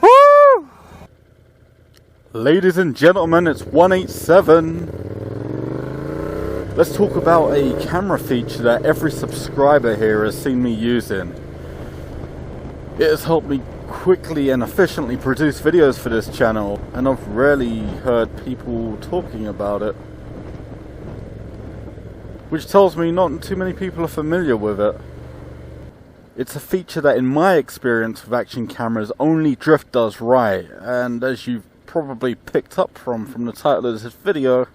Woo! Ladies and gentlemen, it's 187. Let's talk about a camera feature that every subscriber here has seen me using. It has helped me quickly and efficiently produce videos for this channel, and I've rarely heard people talking about it, which tells me not too many people are familiar with it. It's a feature that, in my experience with action cameras, only Drift does right, and as you've probably picked up from the title of this video,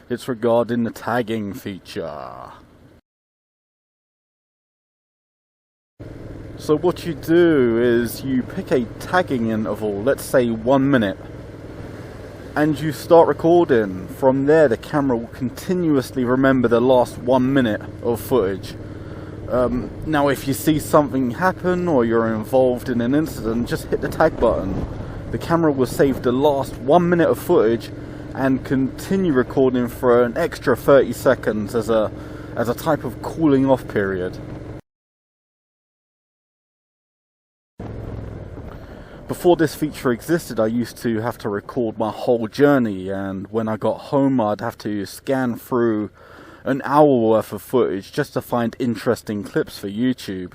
it's regarding the tagging feature. So what you do is you pick a tagging interval, let's say 1 minute, and you start recording. From there, the camera will continuously remember the last 1 minute of footage. Now if you see something happen or you're involved in an incident, just hit the tag button. The camera will save the last 1 minute of footage and continue recording for an extra 30 seconds as a type of cooling off period. Before this feature existed, I used to have to record my whole journey, and when I got home I'd have to scan through an hour worth of footage just to find interesting clips for YouTube.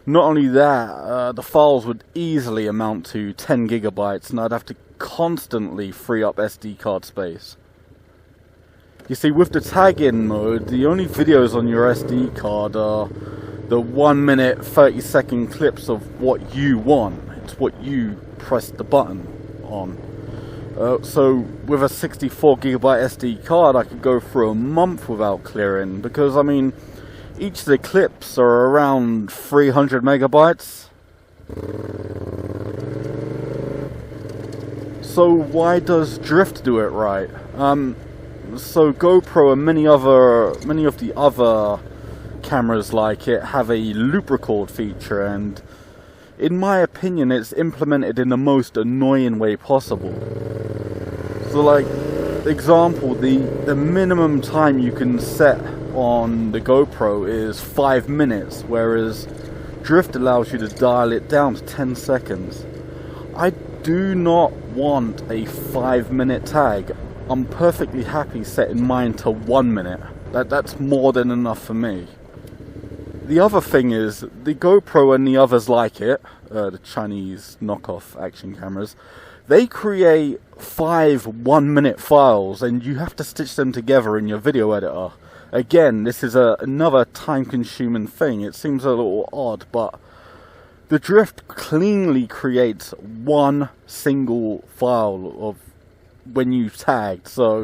Not only that, the files would easily amount to 10 gigabytes, and I'd have to constantly free up SD card space. You see, with the tag-in mode, the only videos on your SD card are the 1 minute 30-second clips of what you want. It's what you press the button on. So with a 64 gigabyte SD card, I could go through a month without clearing, because I mean, each of the clips are around 300 megabytes. So why does Drift do it right? So GoPro and many of the other cameras like it have a loop record feature, and in my opinion it's implemented in the most annoying way possible. So like, example, the minimum time you can set on the GoPro is 5 minutes, whereas Drift allows you to dial it down to 10 seconds. I do not want a 5-minute tag. I'm perfectly happy setting mine to 1 minute. That's more than enough for me. The other thing is, the GoPro and the others like it, the Chinese knockoff action cameras, they create 5 1-minute files, and you have to stitch them together in your video editor. Again, this is another time-consuming thing. It seems a little odd, but the Drift cleanly creates one single file of when you tagged, so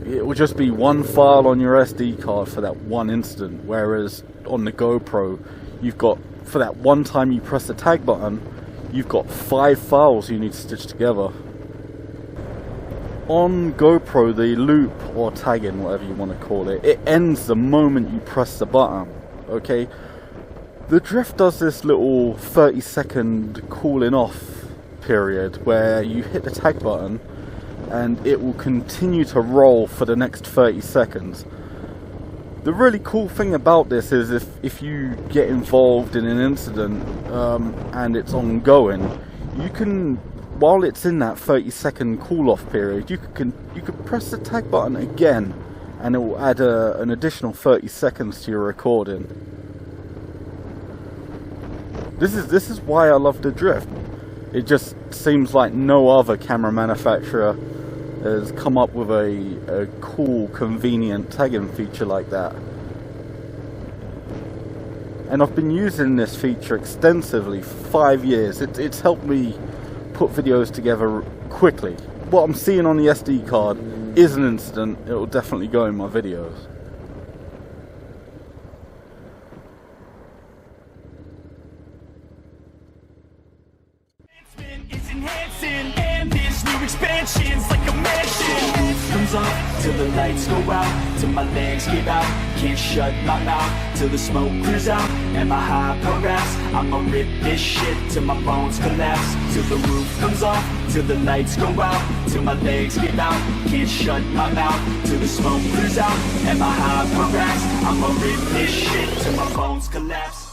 it will just be one file on your SD card for that one incident, whereas on the GoPro, you've got, for that one time you press the tag button, you've got 5 files you need to stitch together. On GoPro, the loop, or tagging, whatever you want to call it, it ends the moment you press the button, okay? The Drift does this little 30-second cooling off period where you hit the tag button and it will continue to roll for the next 30 seconds. The really cool thing about this is if you get involved in an incident and it's ongoing, you can, while it's in that 30-second cool-off period, you could press the tag button again and it will add an additional 30 seconds to your recording. This is why I love the Drift. It just seems like no other camera manufacturer has come up with a cool, convenient tagging feature like that. And I've been using this feature extensively for 5 years. It's helped me put videos together quickly. What I'm seeing on the SD card is an incident. It will definitely go in my videos. Expansions like a mansion. The roof comes up till the lights go out, till my legs give out. Can't shut my mouth till the smoke clears out. And my high progress, I'ma rip this shit till my bones collapse. Till the roof comes off, till the lights go out, till my legs give out. Can't shut my mouth till the smoke clears out. And my high progress, I'ma rip this shit till my bones collapse.